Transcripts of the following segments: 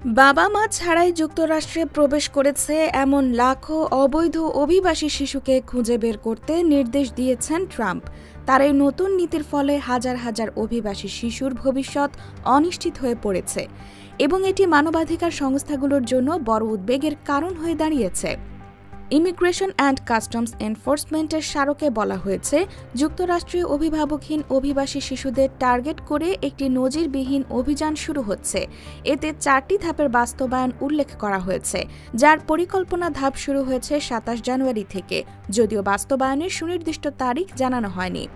বাবা-মা ছাড়াই যুক্তরাষ্ট্রে প্রবেশ করেছে এমন লাখো অবৈধ অভিবাসী শিশুকে খুঁজে বের করতে নির্দেশ দিয়েছেন ট্রাম্প। তার এই নতুন নীতির ফলে হাজার হাজার অভিবাসী শিশুর ভবিষ্যৎ অনিশ্চিত হয়ে পড়েছে এবং এটি মানবাধিকার সংস্থাগুলোর জন্য বড় উদ্বেগের কারণ হয়ে দাঁড়িয়েছে। ইমিগ্রেশন অ্যান্ড কাস্টমস এনফোর্সমেন্টের স্মারকে বলা হয়েছে, যুক্তরাষ্ট্রীয় অভিভাবকহীন অভিবাসী শিশুদের টার্গেট করে একটি নজিরবিহীন অভিযান শুরু হচ্ছে। এতে 4টি ধাপের বাস্তবায়ন উল্লেখ করা হয়েছে, যার পরিকল্পনা ধাপ শুরু হয়েছে 27 জানুয়ারি থেকে, যদিও বাস্তবায়নের সুনির্দিষ্ট তারিখ জানানো হয়নি।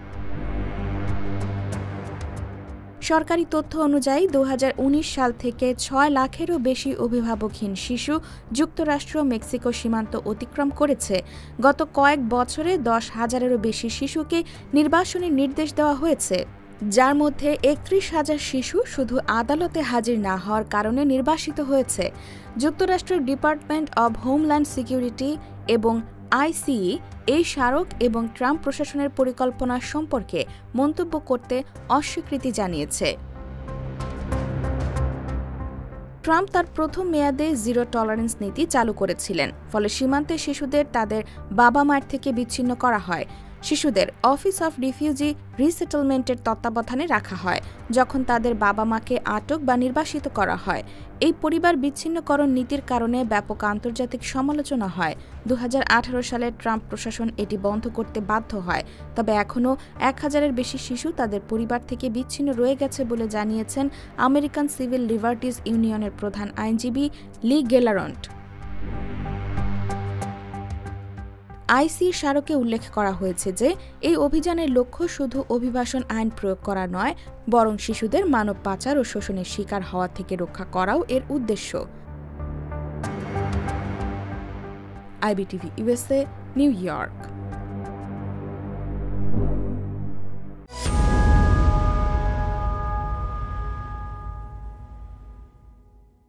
সরকারি তথ্য অনুযায়ী 2019 সাল থেকে 6 লাখেরও বেশি অভিভাবকহীন শিশু যুক্তরাষ্ট্র মেক্সিকো সীমান্ত অতিক্রম করেছে। গত কয়েক বছরে 10,000-এরও বেশি শিশুকে নির্বাসনের নির্দেশ দেওয়া হয়েছে, যার মধ্যে 31,000 শিশু শুধু আদালতে হাজির না হওয়ার কারণে নির্বাসিত হয়েছে। যুক্তরাষ্ট্রের ডিপার্টমেন্ট অব হোমল্যান্ড সিকিউরিটি এবং আইসিই এই স্মারক এবং ট্রাম্প প্রশাসনের পরিকল্পনা সম্পর্কে মন্তব্য করতে অস্বীকৃতি জানিয়েছে। ট্রাম্প তার প্রথম মেয়াদে জিরো টলারেন্স নীতি চালু করেছিলেন, ফলে সীমান্তে শিশুদের তাদের বাবা-মায়ের থেকে বিচ্ছিন্ন করা হয়। শিশুদের অফিস অফ রিফিউজি রিসেটেলমেন্টের তত্ত্বাবধানে রাখা হয় যখন তাদের বাবা-মাকে আটক বা নির্বাসিত করা হয়। এই পরিবার বিচ্ছিন্নকরণ নীতির কারণে ব্যাপক আন্তর্জাতিক সমালোচনা হয়। 2018 সালে ট্রাম্প প্রশাসন এটি বন্ধ করতে বাধ্য হয়, তবে এখনও 1000-এর বেশি শিশু তাদের পরিবার থেকে বিচ্ছিন্ন রয়ে গেছে বলে জানিয়েছেন আমেরিকান সিভিল লিবার্টিজ ইউনিয়নের প্রধান আইনজীবী লি গেলারন্ট। আইসির স্মারকে উল্লেখ করা হয়েছে যে এই অভিযানের লক্ষ্য শুধু অভিবাসন আইন প্রয়োগ করা নয়, বরং শিশুদের মানব পাচার ও শোষণের শিকার হওয়া থেকে রক্ষা করাও এর উদ্দেশ্য। IBTV USA, new York.